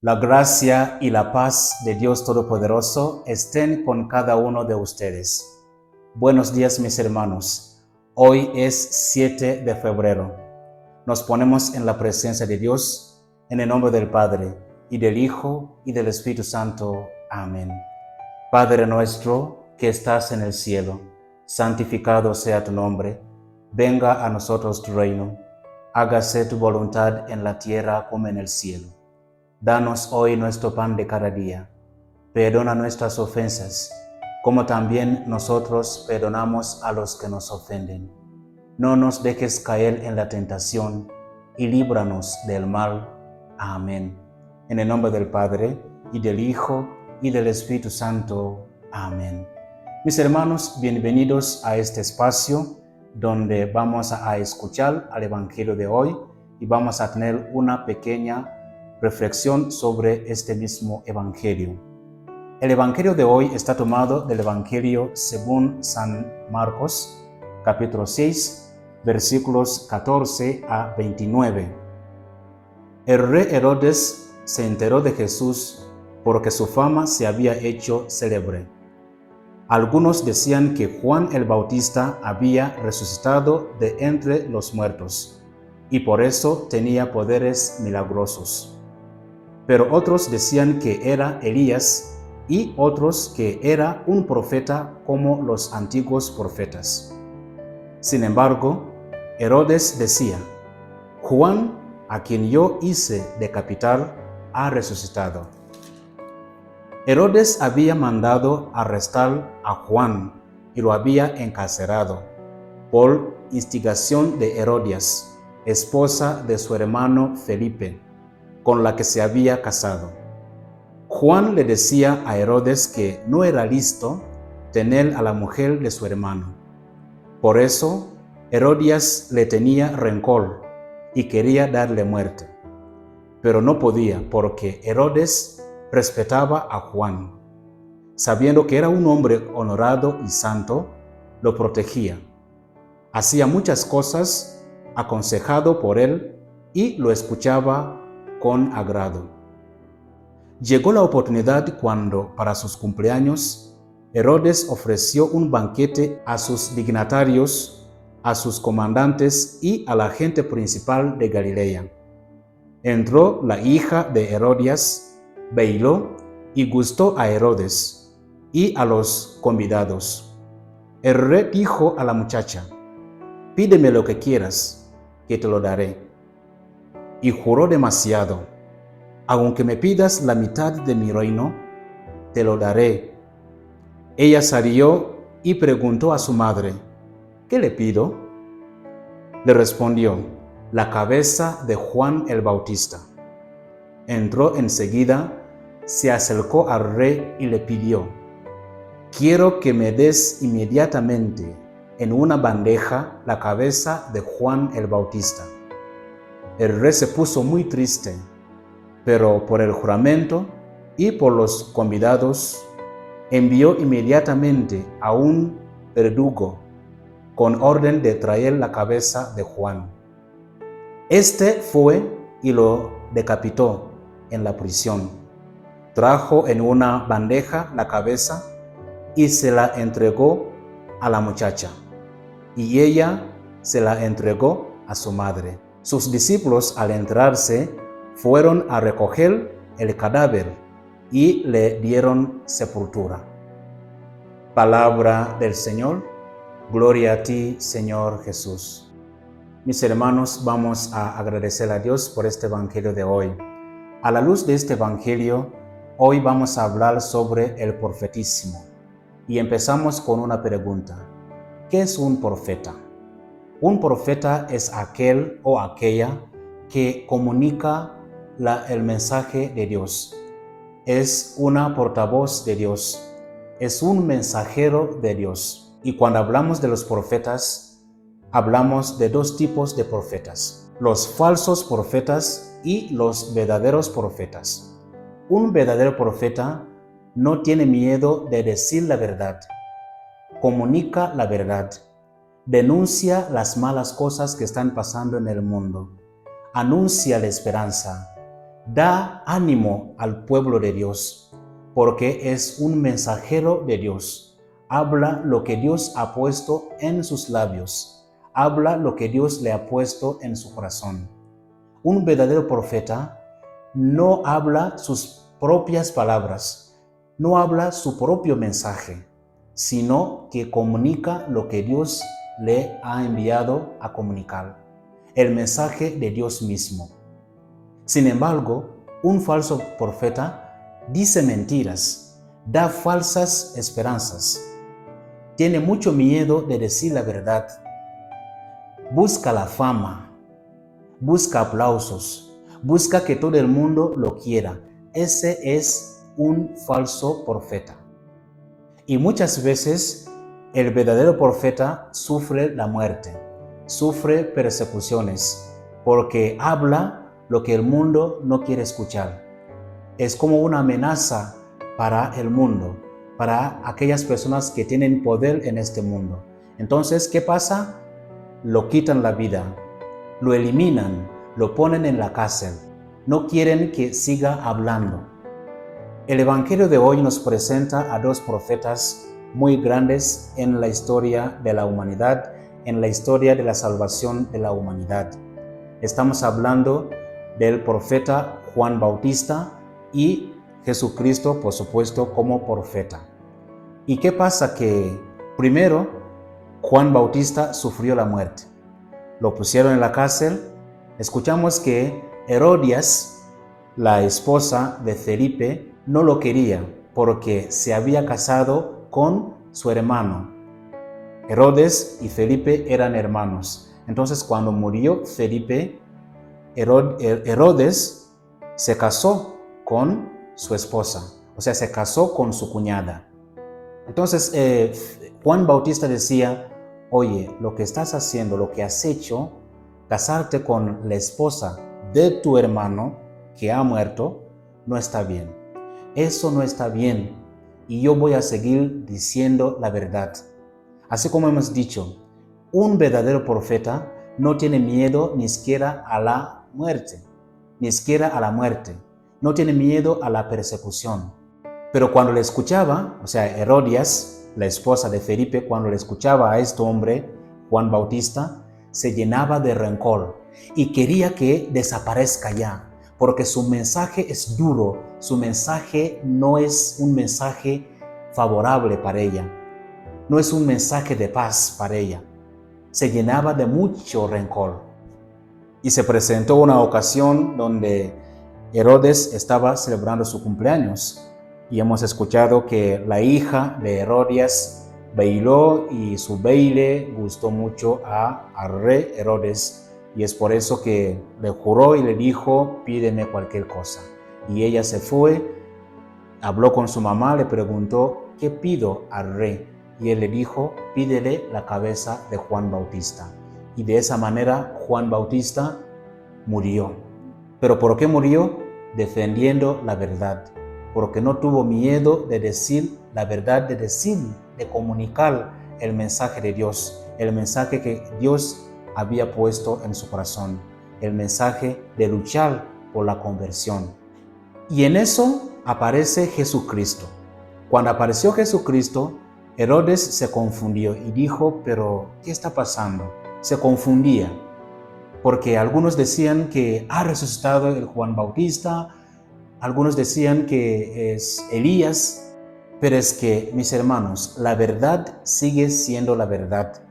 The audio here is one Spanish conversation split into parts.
La gracia y la paz de Dios Todopoderoso estén con cada uno de ustedes. Buenos días, mis hermanos. Hoy es 7 de febrero. Nos ponemos en la presencia de Dios, en el nombre del Padre, y del Hijo, y del Espíritu Santo. Amén. Padre nuestro, que estás en el cielo, santificado sea tu nombre. Venga a nosotros tu reino. Hágase tu voluntad en la tierra como en el cielo. Danos hoy nuestro pan de cada día. Perdona nuestras ofensas, como también nosotros perdonamos a los que nos ofenden. No nos dejes caer en la tentación, y líbranos del mal. Amén. En el nombre del Padre, y del Hijo, y del Espíritu Santo. Amén. Mis hermanos, bienvenidos a este espacio donde vamos a escuchar al Evangelio de hoy y vamos a tener una pequeña reflexión sobre este mismo Evangelio. El Evangelio de hoy está tomado del Evangelio según San Marcos, capítulo 6, versículos 14 a 29. El rey Herodes se enteró de Jesús porque su fama se había hecho célebre. Algunos decían que Juan el Bautista había resucitado de entre los muertos y por eso tenía poderes milagrosos. Pero otros decían que era Elías y otros que era un profeta como los antiguos profetas. Sin embargo, Herodes decía: Juan, a quien yo hice decapitar, ha resucitado. Herodes había mandado arrestar a Juan y lo había encarcelado por instigación de Herodias, esposa de su hermano Felipe, con la que se había casado. Juan le decía a Herodes que no era lícito tener a la mujer de su hermano. Por eso, Herodias le tenía rencor y quería darle muerte. Pero no podía, porque Herodes respetaba a Juan. Sabiendo que era un hombre honorado y santo, lo protegía. Hacía muchas cosas aconsejado por él y lo escuchaba con agrado. Llegó la oportunidad cuando, para sus cumpleaños, Herodes ofreció un banquete a sus dignatarios, a sus comandantes y a la gente principal de Galilea. Entró la hija de Herodias, bailó y gustó a Herodes y a los convidados. El rey dijo a la muchacha: «Pídeme lo que quieras, que te lo daré». Y juró demasiado: «Aunque me pidas la mitad de mi reino, te lo daré». Ella salió y preguntó a su madre: «¿Qué le pido?». Le respondió: «La cabeza de Juan el Bautista». Entró enseguida, se acercó al rey y le pidió: «Quiero que me des inmediatamente en una bandeja la cabeza de Juan el Bautista». El rey se puso muy triste, pero por el juramento y por los convidados, envió inmediatamente a un verdugo con orden de traer la cabeza de Juan. Este fue y lo decapitó en la prisión. Trajo en una bandeja la cabeza y se la entregó a la muchacha, y ella se la entregó a su madre. Sus discípulos, al enterarse, fueron a recoger el cadáver y le dieron sepultura. Palabra del Señor. Gloria a ti, Señor Jesús. Mis hermanos, vamos a agradecer a Dios por este Evangelio de hoy. A la luz de este Evangelio, hoy vamos a hablar sobre el profetismo. Y empezamos con una pregunta: ¿qué es un profeta? Un profeta es aquel o aquella que comunica el mensaje de Dios. Es una portavoz de Dios. Es un mensajero de Dios. Y cuando hablamos de los profetas, hablamos de dos tipos de profetas: los falsos profetas y los verdaderos profetas. Un verdadero profeta no tiene miedo de decir la verdad, comunica la verdad, denuncia las malas cosas que están pasando en el mundo, anuncia la esperanza, da ánimo al pueblo de Dios, porque es un mensajero de Dios. Habla lo que Dios ha puesto en sus labios. Habla lo que Dios le ha puesto en su corazón. Un verdadero profeta no habla sus propias palabras, no habla su propio mensaje, sino que comunica lo que Dios le ha enviado a comunicar, el mensaje de Dios mismo. Sin embargo, un falso profeta dice mentiras, da falsas esperanzas, tiene mucho miedo de decir la verdad, busca la fama, busca aplausos, busca que todo el mundo lo quiera. Ese es un falso profeta. Y muchas veces el verdadero profeta sufre la muerte, sufre persecuciones, porque habla lo que el mundo no quiere escuchar. Es como una amenaza para el mundo, para aquellas personas que tienen poder en este mundo. Entonces, ¿qué pasa? Lo quitan la vida, lo eliminan, lo ponen en la cárcel. No quieren que siga hablando. El Evangelio de hoy nos presenta a dos profetas muy grandes en la historia de la humanidad, en la historia de la salvación de la humanidad. Estamos hablando del profeta Juan Bautista y Jesucristo, por supuesto, como profeta. ¿Y qué pasa? Que primero Juan Bautista sufrió la muerte. Lo pusieron en la cárcel. Escuchamos que Herodias, la esposa de Felipe, no lo quería porque se había casado con su hermano. Herodes y Felipe eran hermanos. Entonces, cuando murió Felipe, Herodes se casó con su esposa, o sea, se casó con su cuñada. Entonces, Juan Bautista decía: oye, lo que estás haciendo, lo que has hecho, casarte con la esposa de tu hermano que ha muerto, no está bien. Eso no está bien y yo voy a seguir diciendo la verdad. Así como hemos dicho, un verdadero profeta no tiene miedo ni siquiera a la muerte, no tiene miedo a la persecución. Pero cuando le escuchaba, o sea, Herodias, la esposa de Felipe, cuando le escuchaba a este hombre, Juan Bautista, se llenaba de rencor y quería que desaparezca ya, porque su mensaje es duro, su mensaje no es un mensaje favorable para ella, no es un mensaje de paz para ella. Se llenaba de mucho rencor. Y se presentó una ocasión donde Herodes estaba celebrando su cumpleaños. Y hemos escuchado que la hija de Herodias bailó y su baile gustó mucho al rey Herodes. Y es por eso que le juró y le dijo: pídeme cualquier cosa. Y ella se fue, habló con su mamá, le preguntó: ¿qué pido al rey? Y él le dijo: pídele la cabeza de Juan Bautista. Y de esa manera Juan Bautista murió. ¿Pero por qué murió? Defendiendo la verdad. Porque no tuvo miedo de decir la verdad, de comunicar el mensaje de Dios, el mensaje que Dios había puesto en su corazón, el mensaje de luchar por la conversión. Y en eso aparece Jesucristo. Cuando apareció Jesucristo, Herodes se confundió y dijo: ¿pero qué está pasando? Se confundía, porque algunos decían que ha resucitado el Juan Bautista, algunos decían que es Elías, pero es que, mis hermanos, la verdad sigue siendo la verdad.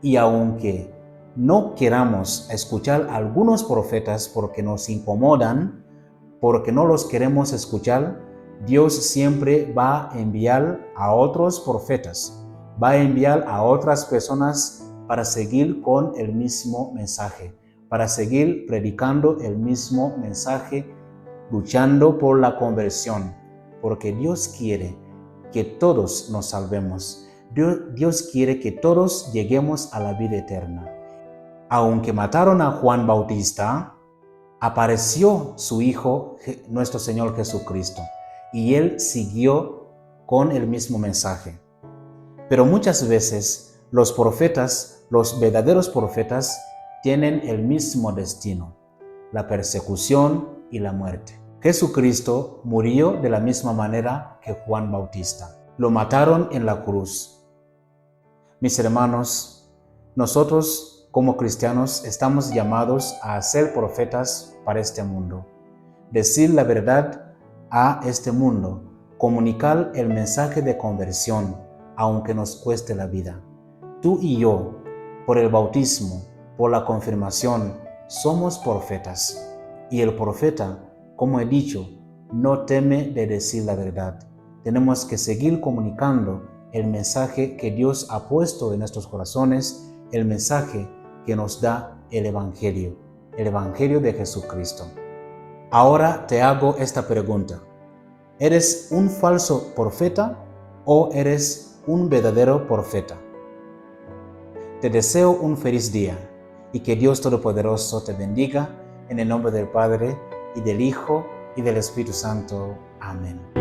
Y aunque no queramos escuchar a algunos profetas porque nos incomodan, porque no los queremos escuchar, Dios siempre va a enviar a otros profetas, va a enviar a otras personas para seguir con el mismo mensaje, para seguir predicando el mismo mensaje, luchando por la conversión, porque Dios quiere que todos nos salvemos. Dios quiere que todos lleguemos a la vida eterna. Aunque mataron a Juan Bautista, apareció su Hijo, nuestro Señor Jesucristo, y Él siguió con el mismo mensaje. Pero muchas veces los profetas, los verdaderos profetas, tienen el mismo destino: la persecución, y la muerte. Jesucristo murió de la misma manera que Juan Bautista. Lo mataron en la cruz. Mis hermanos, nosotros como cristianos estamos llamados a ser profetas para este mundo. Decir la verdad a este mundo, comunicar el mensaje de conversión, aunque nos cueste la vida. Tú y yo, por el bautismo, por la confirmación, somos profetas. Y el profeta, como he dicho, no teme de decir la verdad. Tenemos que seguir comunicando el mensaje que Dios ha puesto en nuestros corazones, el mensaje que nos da el Evangelio de Jesucristo. Ahora te hago esta pregunta. ¿Eres un falso profeta o eres un verdadero profeta? Te deseo un feliz día y que Dios Todopoderoso te bendiga en el nombre del Padre, y del Hijo, y del Espíritu Santo. Amén.